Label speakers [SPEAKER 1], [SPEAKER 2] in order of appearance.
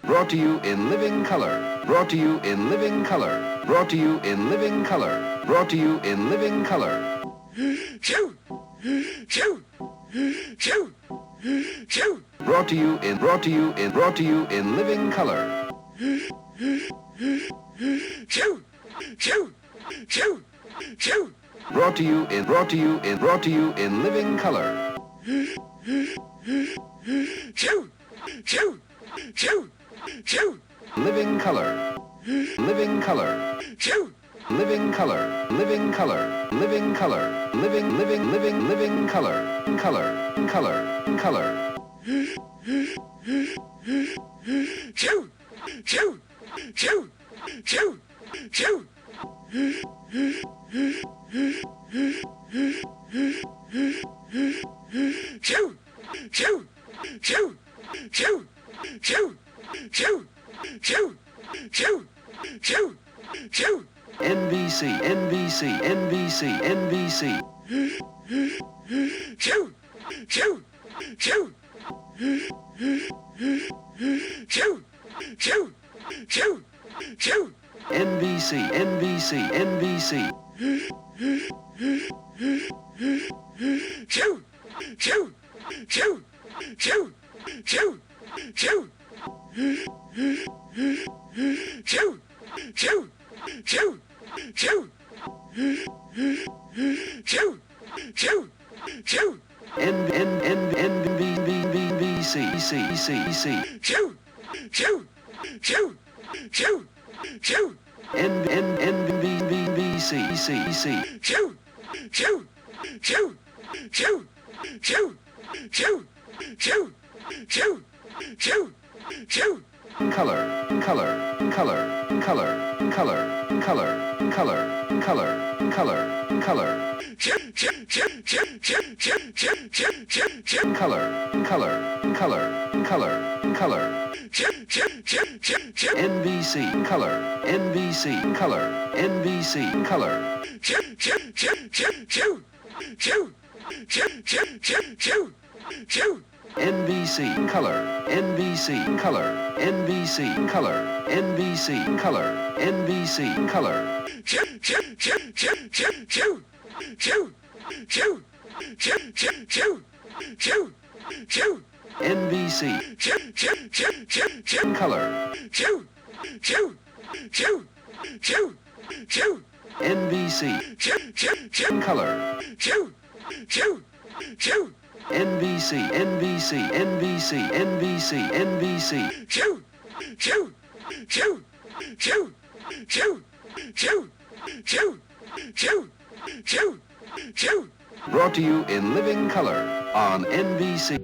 [SPEAKER 1] Brought to you in living color. Brought to you in living color. Brought to you in living color. Brought to you in living color. Brought to you in living color. Brought to you in living color. Living color. Living color. Living color. Living color. Living color. Living color. Color. NBC. Brought to you in living color on NBC.